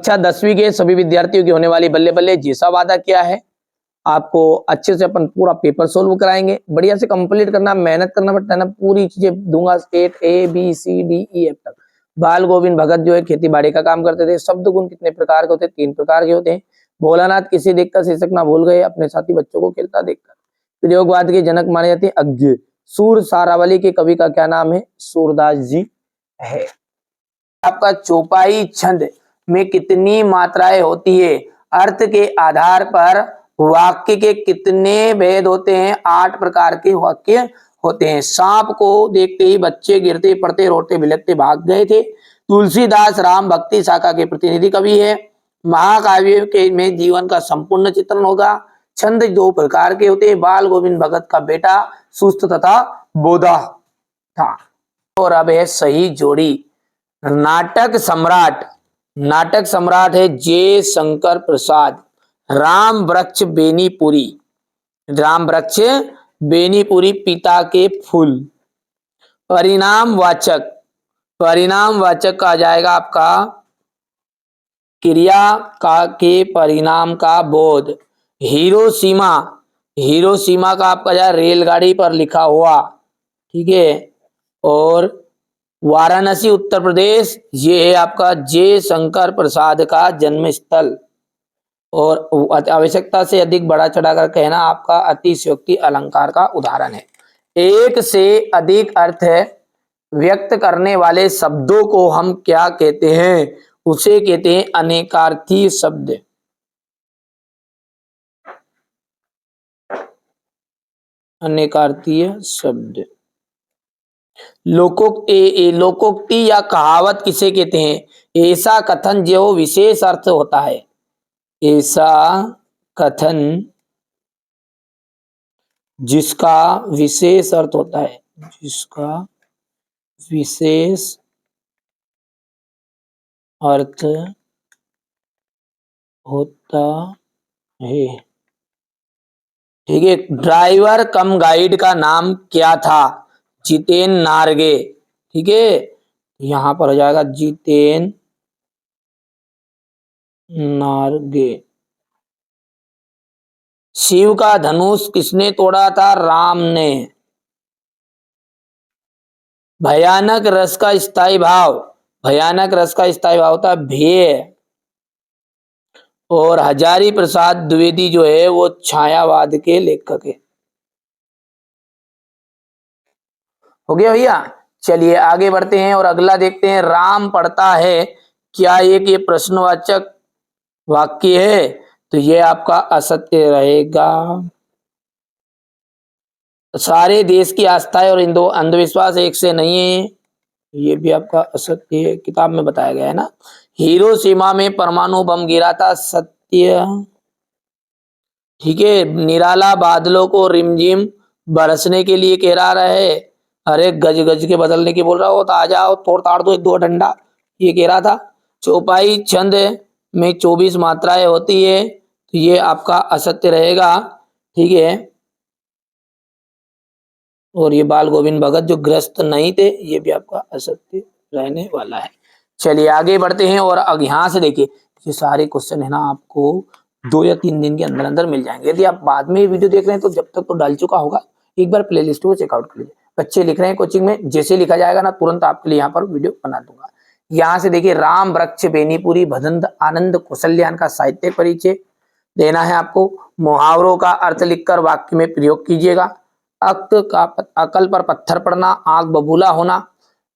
कक्षा 10वीं के सभी विद्यार्थियों की होने वाली बल्ले बल्ले जैसा वादा किया है, आपको अच्छे से अपन पूरा पेपर सोल्व कराएंगे, बढ़िया से कंप्लीट करना, मेहनत करना पड़ता है ना, पूरी चीजें दूंगा, स्टेट ABCDE तक। बाल गोविंद भगत जो है खेती बाड़ी का काम करते थे। शब्द गुण कितने प्रकार के होते हैं? 3 प्रकार के होते हैं। भोलानाथ किसी देखकर शीर्षक ना भूल गए, अपने साथी बच्चों को खेलता देखकर। प्रयोगवाद के जनक माने जाते हैं अज्ञे। सूर सारावली के कवि का क्या नाम है? सूरदास जी है। आपका चौपाई छंद में कितनी मात्राएं होती है? अर्थ के आधार पर वाक्य के कितने भेद होते हैं? 8 प्रकार के वाक्य होते हैं। सांप को देखते ही बच्चे गिरते पड़ते रोते बिलखते भाग गए थे। तुलसीदास राम भक्ति शाखा के प्रतिनिधि कवि है। महाकाव्य के में जीवन का संपूर्ण चित्रण होगा। छंद 2 प्रकार के होते हैं। बाल गोविंद भगत का बेटा सुस्त तथा बोधा था। और अब है सही जोड़ी। नाटक सम्राट है जे शंकर प्रसाद। राम वृक्ष बेनीपुरी पिता के फूल। परिणाम वाचक आ जाएगा आपका क्रिया का के परिणाम का बोध। हिरोशिमा का आपका जाए रेलगाड़ी पर लिखा हुआ, ठीक है। और वाराणसी उत्तर प्रदेश, ये है आपका जे शंकर प्रसाद का जन्म स्थल। और आवश्यकता से अधिक बढ़ा चढ़ाकर कहना आपका अतिशयोक्ति अलंकार का उदाहरण है। एक से अधिक अर्थ व्यक्त करने वाले शब्दों को हम क्या कहते हैं? उसे कहते हैं अनेकार्थी शब्द। अनेकार्थीय शब्द। लोकोक्ति या कहावत किसे कहते हैं? ऐसा कथन जो विशेष अर्थ होता है। ऐसा कथन जिसका विशेष अर्थ होता है। जिसका विशेष अर्थ होता है, ठीक है। ड्राइवर कम गाइड का नाम क्या था? जितेन नारगे, ठीक है। यहां पर हो जाएगा जितेन नारगे। शिव का धनुष किसने तोड़ा था? राम ने। भयानक रस का स्थायी भाव था भेय। और हजारी प्रसाद द्विवेदी जो है वो छायावाद के लेखक है। हो गया भैया। चलिए आगे बढ़ते हैं और अगला देखते हैं। राम पढ़ता है, क्या ये प्रश्नवाचक वाक्य है? तो ये आपका असत्य रहेगा। सारे देश की आस्थाएं और अंधविश्वास एक से नहीं है, ये भी आपका असत्य है, किताब में बताया गया है ना। हिरोशिमा में परमाणु बम गिरा था, सत्य, ठीक है। निराला बादलों को रिमझिम बरसने के लिए कह रहा है। अरे गज गज के बदलने की बोल रहा हो तो आ जाओ तोड़ ताड़ दो 2 डंडा, ये कह रहा था। चौपाई छंद में 24 मात्राएं होती है, तो ये आपका असत्य रहेगा, ठीक है। और ये बाल गोविंद भगत जो ग्रस्त नहीं थे, ये भी आपका असत्य रहने वाला है। चलिए आगे बढ़ते हैं और अब यहाँ से देखिए ये सारे क्वेश्चन है ना आपको 2 या 3 दिन के अंदर अंदर मिल जाएंगे। यदि आप बाद में वीडियो देख रहे हैं तो जब तक तो डाल चुका होगा, एक बार प्लेलिस्ट को चेकआउट कर लीजिए। बच्चे लिख रहे हैं कोचिंग में, जैसे लिखा जाएगा ना तुरंत आपके लिए यहाँ पर वीडियो बना दूंगा। यहाँ से देखिए राम वृक्ष बेनीपुरी भदंत आनंद कौशल्यान का साहित्य परिचय देना है आपको। मुहावरों का अर्थ लिखकर वाक्य में प्रयोग कीजिएगा। अकल पर पत्थर पड़ना, आंख बबूला होना।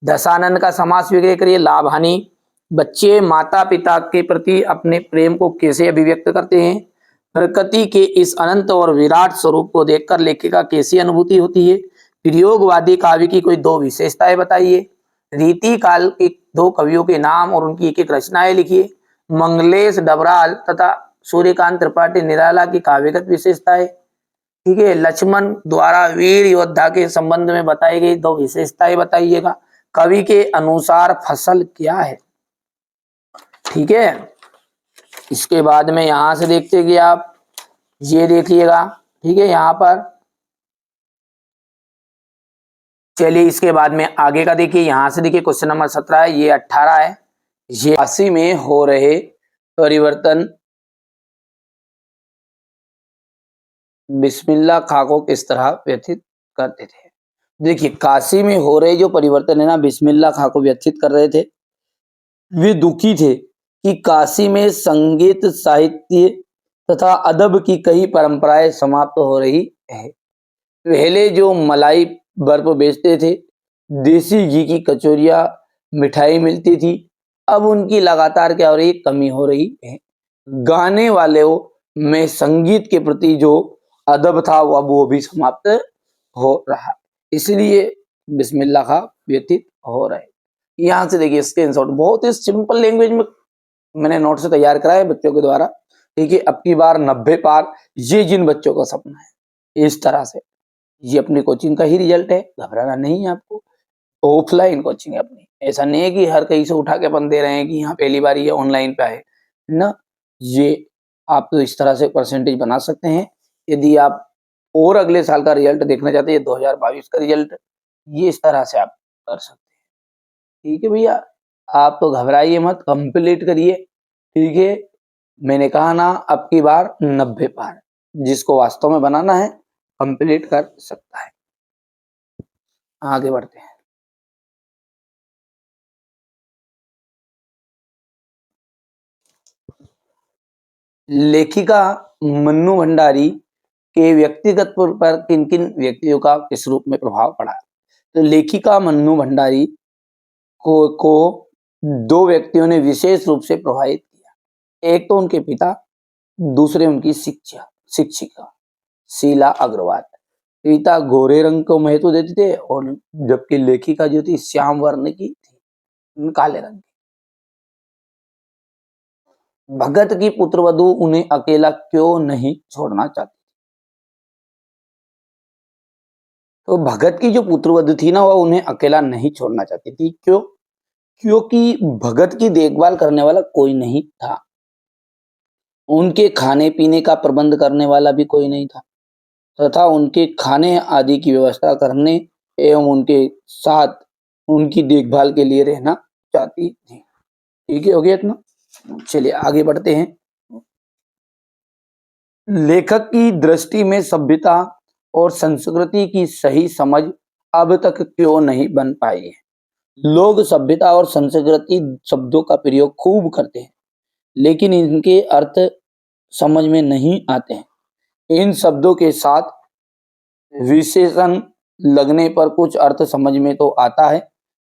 दशानन का समास विग्रह करिए। लाभ हानि। बच्चे माता पिता के प्रति अपने प्रेम को कैसे अभिव्यक्त करते हैं? प्रकृति के इस अनंत और विराट स्वरूप को देखकर लेखिका कैसी अनुभूति होती है? प्रयोगवादी काव्य की कोई 2 विशेषताएं बताइए। रीति काल के 2 कवियों के नाम और उनकी एक रचनाएं लिखिए। मंगलेश डबराल तथा सूर्यकांत त्रिपाठी निराला की काव्यगत विशेषताएं, ठीक है। लक्ष्मण द्वारा वीर योद्धा के संबंध में बताई गई 2 विशेषताएं बताइएगा। कवि के अनुसार फसल क्या है, ठीक है। इसके बाद में यहां से देखते कि आप ये देखिएगा, ठीक है। यहाँ पर चलिए इसके बाद में आगे का देखिए। यहां से देखिए क्वेश्चन नंबर 17 है, ये 18 है। ये 80 में हो रहे परिवर्तन बिस्मिल्लाह खां को किस तरह व्यथित करते थे? देखिए, काशी में हो रहे जो परिवर्तन है ना, बिस्मिल्लाह खां को व्यथित कर रहे थे। वे दुखी थे कि काशी में संगीत, साहित्य तथा अदब की कई परंपराएं समाप्त हो रही है। पहले जो मलाई बर्फ बेचते थे, देसी घी की कचौरियाँ, मिठाई मिलती थी, अब उनकी लगातार क्या हो रही है? कमी हो रही है। गाने वालों में संगीत के प्रति जो अदब था वो भी समाप्त हो रहा है। इसलिए बिस्मिल्लाह खां व्यतीत हो रहे। यहाँ से देखिए स्क्रीनशॉट, बहुत ही सिंपल लैंग्वेज में मैंने नोट से तैयार करा है बच्चों के द्वारा। देखिए, अब की बार 90 पार, ये जिन बच्चों का सपना है, इस तरह से ये अपनी कोचिंग का ही रिजल्ट है, घबराना नहीं है आपको। ऑफलाइन कोचिंग है अपनी, ऐसा नहीं है कि हर कहीं से उठा के अपन दे रहे हैं कि यहाँ पहली बार ये ऑनलाइन पे आए ना। ये आप तो इस तरह से परसेंटेज बना सकते हैं। यदि आप और अगले साल का रिजल्ट देखना चाहते हैं, 2022 का रिजल्ट, ये इस तरह से आप कर सकते हैं। ठीक है भैया, आप तो घबराइए मत, कंप्लीट करिए। ठीक है, मैंने कहा ना, अब की बार 90 पार, जिसको वास्तव में बनाना है कंप्लीट कर सकता है। आगे बढ़ते हैं। लेखिका मन्नू भंडारी के व्यक्तिगत पर किन किन व्यक्तियों का किस रूप में प्रभाव पड़ा? तो लेखिका मन्नू भंडारी को दो व्यक्तियों ने विशेष रूप से प्रभावित किया। एक तो उनके पिता, दूसरे उनकी शिक्षिका शीला अग्रवाल। पिता गोरे रंग को महत्व देते थे और जबकि लेखिका जो थी श्याम वर्ण की थी, काले रंग की। भगत की पुत्रवधू उन्हें अकेला क्यों नहीं छोड़ना चाहती? तो भगत की जो पुत्रवधू थी ना, वह उन्हें अकेला नहीं छोड़ना चाहती थी। क्यों? क्योंकि भगत की देखभाल करने वाला कोई नहीं था, उनके खाने पीने का प्रबंध करने वाला भी कोई नहीं था, तथा उनके खाने आदि की व्यवस्था करने एवं उनके साथ उनकी देखभाल के लिए रहना चाहती थी। ठीक है, हो गया इतना। चलिए आगे बढ़ते हैं। लेखक की दृष्टि में सभ्यता और संस्कृति की सही समझ अब तक क्यों नहीं बन पाई है? लोग सभ्यता और संस्कृति शब्दों का प्रयोग खूब करते हैं, लेकिन इनके अर्थ समझ में नहीं आते हैं। इन शब्दों के साथ विशेषण लगने पर कुछ अर्थ समझ में तो आता है,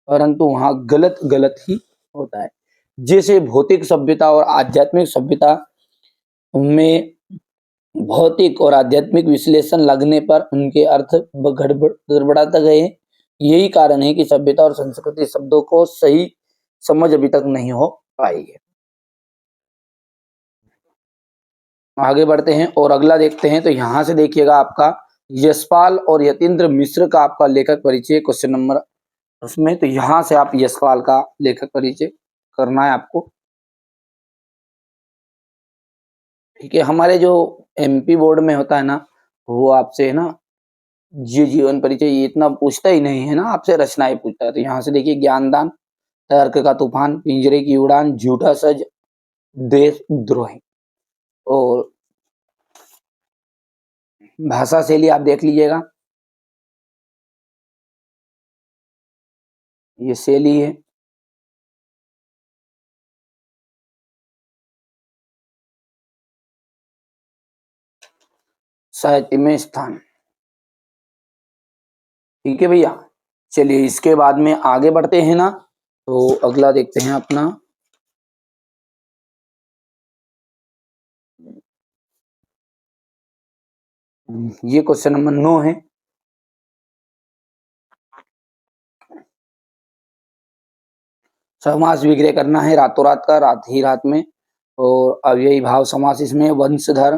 परंतु वहां गलत गलत ही होता है। जैसे भौतिक सभ्यता और आध्यात्मिक सभ्यता में भौतिक और आध्यात्मिक विश्लेषण लगने पर उनके अर्थ गड़बड़ाते गए। यही कारण है कि सभ्यता और संस्कृति शब्दों को सही समझ अभी तक नहीं हो पाई है। आगे बढ़ते हैं और अगला देखते हैं। तो यहाँ से देखिएगा, आपका यशपाल और यतीन्द्र मिश्र का आपका लेखक परिचय क्वेश्चन नंबर उसमें। तो यहाँ से आप यशपाल का लेखक परिचय करना है आपको। ठीक है, हमारे जो एमपी बोर्ड में होता है ना, वो आपसे है ना ये जीवन परिचय ये इतना पूछता ही नहीं है ना, आपसे रचनाएं पूछता है। तो यहाँ से देखिए, ज्ञानदान, तर्क का तूफान, पिंजरे की उड़ान, झूठा सच, देशद्रोही। और भाषा शैली आप देख लीजिएगा, ये शैली है। साहित्य में स्थान। ठीक है भैया, चलिए इसके बाद में आगे बढ़ते हैं ना। तो अगला देखते हैं अपना, ये क्वेश्चन नंबर 9 है। समास विग्रह करना है रातों रात का, रात ही रात में। और अव्ययी भाव समास इसमें वंशधर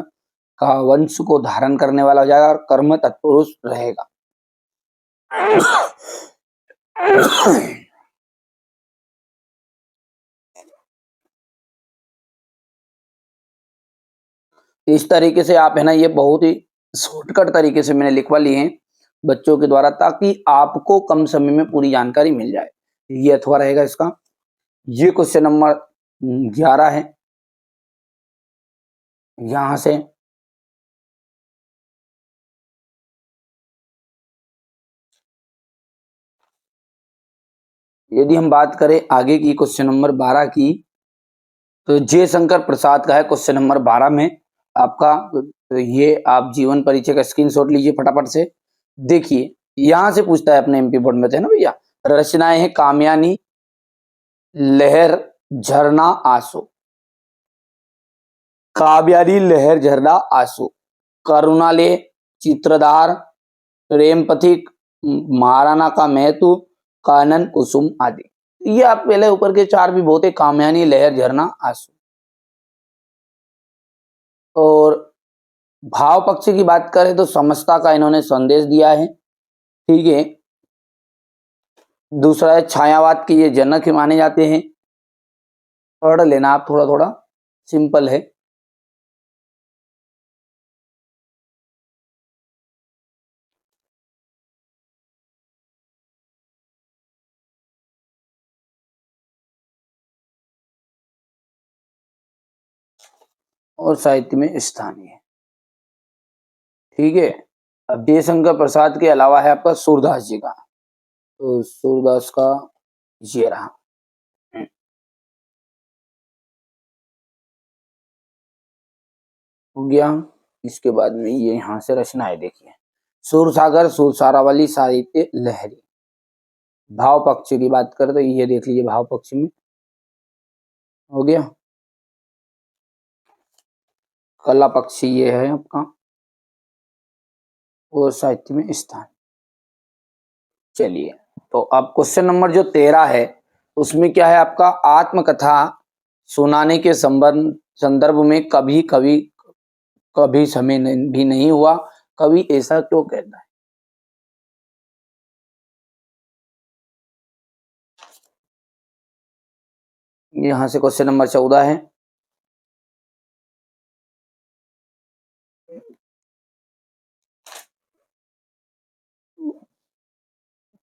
का वंश को धारण करने वाला हो जाएगा और कर्म तत्पुरुष रहेगा। इस तरीके से आप है ना, ये बहुत ही शॉर्टकट तरीके से मैंने लिखवा लिए हैं बच्चों के द्वारा, ताकि आपको कम समय में पूरी जानकारी मिल जाए। ये अथवा रहेगा इसका। ये क्वेश्चन नंबर 11 है। यहां से यदि हम बात करें आगे की क्वेश्चन नंबर 12 की, तो जयशंकर प्रसाद का है क्वेश्चन नंबर 12 में आपका। तो ये आप जीवन परिचय का स्क्रीनशॉट लीजिए फटाफट से। देखिए यहां से पूछता है अपने एमपी बोर्ड में, थे ना भैया, रचनाएं हैं कामयानी, लहर, झरना, आंसू। काव्यारी, लहर, झरना, आंसू। करुणालय, चित्रधार, प्रेम पथिक, महाराणा का महतू, कानन कुसुम आदि। ये आप पहले ऊपर के चार भी बहुत है, कामयानी, लहर, झरना, आंसू। और भाव पक्ष की बात करें तो समस्ता का इन्होंने संदेश दिया है, ठीक है। दूसरा है छायावाद के ये जनक माने जाते हैं। पढ़ लेना आप थोड़ा थोड़ा, सिंपल है। और साहित्य में स्थानीय, ठीक है। अब जयशंकर प्रसाद के अलावा है आपका सूरदास जी का, तो सूरदास का ये रहा। हो गया। इसके बाद में ये यहाँ से रचना है, देखिए, सुरसागर, सुरसारावली, साहित्य लहरी। भाव पक्ष की बात करें तो ये देख लीजिए, भाव पक्ष में हो गया। कला पक्ष ये है आपका, और साहित्य में स्थान। चलिए, तो अब क्वेश्चन नंबर जो 13 है, उसमें क्या है आपका, आत्मकथा सुनाने के संदर्भ में कभी कभी कभी समय भी नहीं हुआ, कभी ऐसा क्यों कहता है। यहां से क्वेश्चन नंबर 14 है।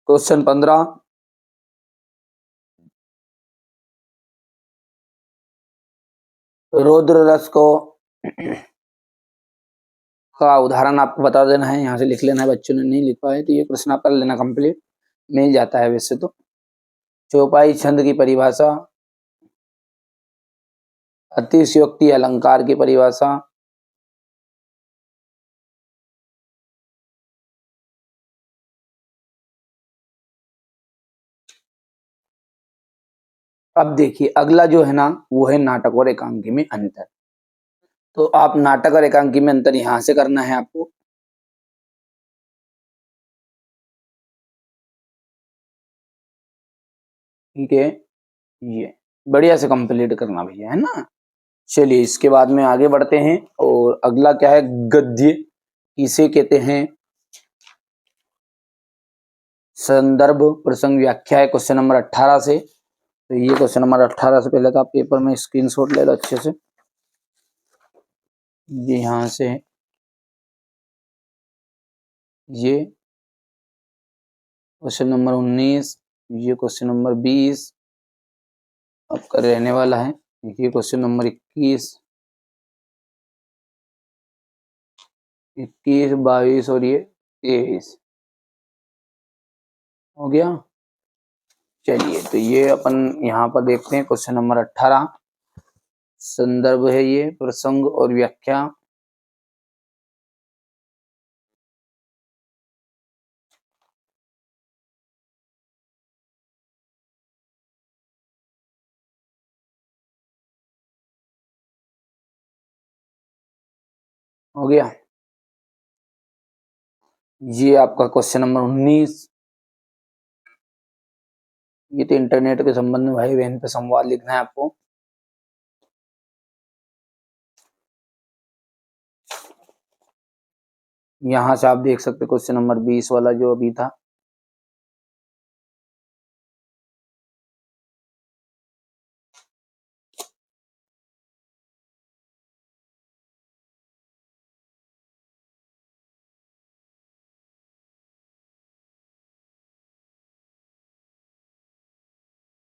क्वेश्चन 15, रौद्र रस को का उदाहरण आपको बता देना है, यहाँ से लिख लेना है। बच्चों ने नहीं लिख पाए तो ये प्रश्न आप कर लेना, कंप्लीट मिल जाता है वैसे तो। चौपाई छंद की परिभाषा, अतिशयोक्ति अलंकार की परिभाषा, अब देखिए अगला जो है ना, वो है नाटक और एकांकी में अंतर। तो आप नाटक और एकांकी में अंतर यहां से करना है आपको। ठीक है, ये बढ़िया से कंप्लीट करना भैया, है ना। चलिए इसके बाद में आगे बढ़ते हैं, और अगला क्या है, गद्य इसे कहते हैं। संदर्भ प्रसंग व्याख्या है क्वेश्चन नंबर 18 से। तो ये क्वेश्चन नंबर 18 से पहले तो आप पेपर में स्क्रीनशॉट ले लो अच्छे से। ये यहाँ से ये क्वेश्चन नंबर 19, ये क्वेश्चन नंबर 20 आपका रहने वाला है। ये क्वेश्चन नंबर 21, 22 और ये 23 हो गया। चलिए, तो ये अपन यहाँ पर देखते हैं क्वेश्चन नंबर 18। संदर्भ है ये, प्रसंग और व्याख्या। हो गया। ये आपका क्वेश्चन नंबर 19, ये तो इंटरनेट के संबंध में भाई बहन पे संवाद लिखना है आपको। यहाँ से आप देख सकते क्वेश्चन नंबर 20 वाला जो अभी था,